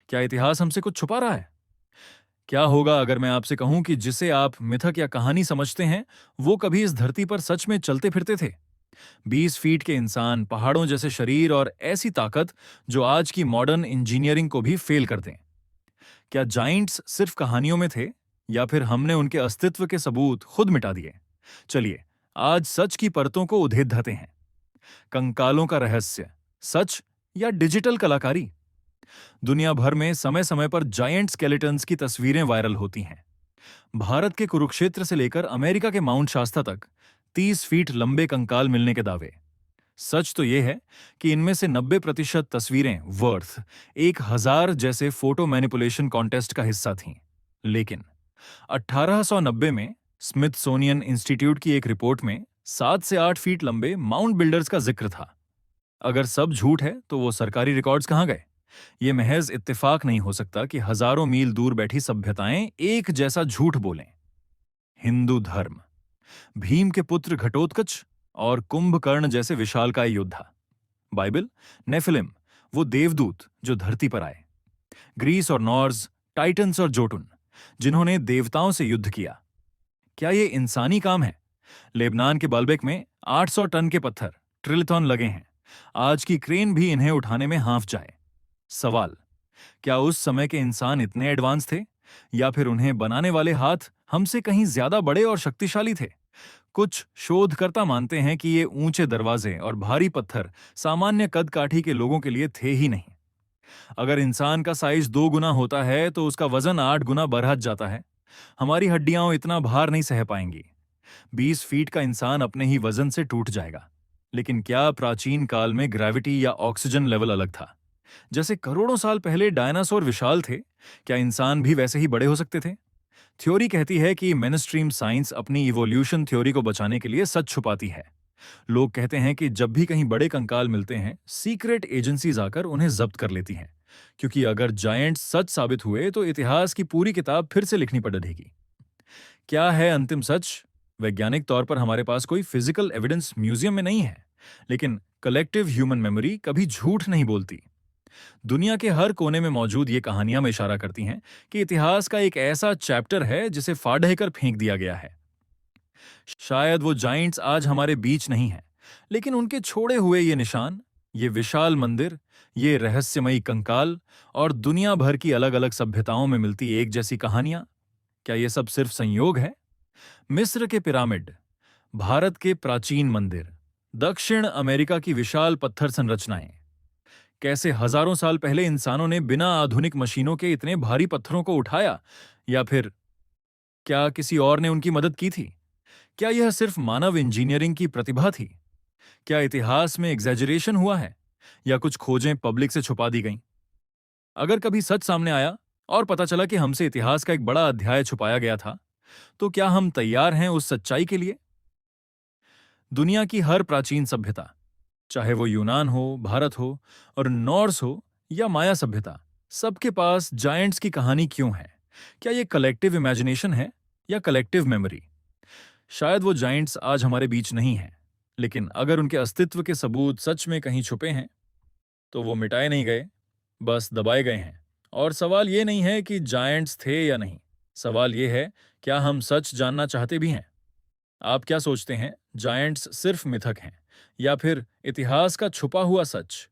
क्या इतिहास हमसे कुछ छुपा रहा है? क्या होगा अगर मैं आपसे कहूं कि जिसे आप मिथक या कहानी समझते हैं, वो कभी इस धरती पर सच में चलते फिरते थे? 20 फीट के इंसान, पहाड़ों जैसे शरीर और ऐसी ताकत जो आज की मॉडर्न इंजीनियरिंग को भी फेल कर दें। क्या जाइंट्स सिर्फ कहानियों में थे, या फिर हमने उनके अस्तित्व के सबूत खुद मिटा दिए? चलिए, आज सच की परतों को उधेड़ते हैं। कंकालों का रहस्य, सच या डिजिटल कलाकारी? दुनिया भर में समय समय पर जायंट स्केलेटन्स की तस्वीरें वायरल होती हैं। भारत के कुरुक्षेत्र से लेकर अमेरिका के माउंट शास्ता तक 30 फीट लंबे कंकाल मिलने के दावे। सच तो यह है कि इनमें से 90% तस्वीरें वर्थ 1000 जैसे फोटो मैनिपुलेशन कॉन्टेस्ट का हिस्सा थीं। लेकिन 1890 में स्मिथसोनियन इंस्टीट्यूट की एक रिपोर्ट में 7 से 8 फीट लंबे माउंट बिल्डर्स का जिक्र था। अगर सब झूठ है तो वो सरकारी रिकॉर्ड्स कहाँ गए? ये महज इत्तेफाक नहीं हो सकता कि हजारों मील दूर बैठी सभ्यताएं एक जैसा झूठ बोलें। हिंदू धर्म, भीम के पुत्र घटोत्कच और कुंभकर्ण जैसे विशालकाय योद्धा। बाइबल, नेफिलिम, वो देवदूत जो धरती पर आए। ग्रीस और नॉर्स, टाइटन्स और जोटुन, जिन्होंने देवताओं से युद्ध किया। क्या ये इंसानी काम है? लेबनान के बाल्बेक में 800 टन के पत्थर, ट्रिलिथॉन लगे हैं। आज की क्रेन भी इन्हें उठाने में हांफ जाए। सवाल, क्या उस समय के इंसान इतने एडवांस थे, या फिर उन्हें बनाने वाले हाथ हमसे कहीं ज्यादा बड़े और शक्तिशाली थे? कुछ शोधकर्ता मानते हैं कि ये ऊंचे दरवाजे और भारी पत्थर सामान्य कद काठी के लोगों के लिए थे ही नहीं। अगर इंसान का साइज 2 गुना होता है तो उसका वजन 8 गुना बढ़ जाता है। हमारी हड्डियां इतना भार नहीं सह पाएंगी। 20 फीट का इंसान अपने ही वजन से टूट जाएगा। लेकिन क्या प्राचीन काल में ग्रेविटी या ऑक्सीजन लेवल अलग था? जैसे करोड़ों साल पहले डायनासोर विशाल थे, क्या इंसान भी वैसे ही बड़े हो सकते थे? थ्योरी कहती है कि मेनस्ट्रीम साइंस अपनी इवोल्यूशन थ्योरी को बचाने के लिए सच छुपाती है। लोग कहते हैं कि जब भी कहीं बड़े कंकाल मिलते हैं, सीक्रेट एजेंसीज आकर उन्हें जब्त कर लेती हैं, क्योंकि अगर जायंट्स सच साबित हुए तो इतिहास की पूरी किताब फिर से लिखनी पड़ेगी। क्या है अंतिम सच? वैज्ञानिक तौर पर हमारे पास कोई फिजिकल एविडेंस म्यूजियम में नहीं है, लेकिन कलेक्टिव ह्यूमन मेमोरी कभी झूठ नहीं बोलती। दुनिया के हर कोने में मौजूद ये कहानियां में इशारा करती हैं कि इतिहास का एक ऐसा चैप्टर है जिसे फाड़ कर फेंक दिया गया है। शायद वो जाइंट्स आज हमारे बीच नहीं हैं, लेकिन उनके छोड़े हुए ये निशान, ये विशाल मंदिर, ये रहस्यमयी कंकाल और दुनिया भर की अलग अलग सभ्यताओं में मिलती एक जैसी कहानियां, क्या ये सब सिर्फ संयोग है? मिस्र के पिरामिड, भारत के प्राचीन मंदिर, दक्षिण अमेरिका की विशाल पत्थर संरचनाएं, कैसे हजारों साल पहले इंसानों ने बिना आधुनिक मशीनों के इतने भारी पत्थरों को उठाया, या फिर क्या किसी और ने उनकी मदद की थी? क्या यह सिर्फ मानव इंजीनियरिंग की प्रतिभा थी? क्या इतिहास में एग्जैजरेशन हुआ है, या कुछ खोजें पब्लिक से छुपा दी गईं? अगर कभी सच सामने आया और पता चला कि हमसे इतिहास का एक बड़ा अध्याय छुपाया गया था, तो क्या हम तैयार हैं उस सच्चाई के लिए? दुनिया की हर प्राचीन सभ्यता, चाहे वो यूनान हो, भारत हो और नॉर्स हो या माया सभ्यता, सबके पास जायंट्स की कहानी क्यों है? क्या ये कलेक्टिव इमेजिनेशन है या कलेक्टिव मेमोरी? शायद वो जायंट्स आज हमारे बीच नहीं हैं, लेकिन अगर उनके अस्तित्व के सबूत सच में कहीं छुपे हैं, तो वो मिटाए नहीं गए, बस दबाए गए हैं। और सवाल ये नहीं है कि जायंट्स थे या नहीं, सवाल ये है, क्या हम सच जानना चाहते भी हैं? आप क्या सोचते हैं, जायंट्स सिर्फ मिथक हैं, या फिर इतिहास का छुपा हुआ सच?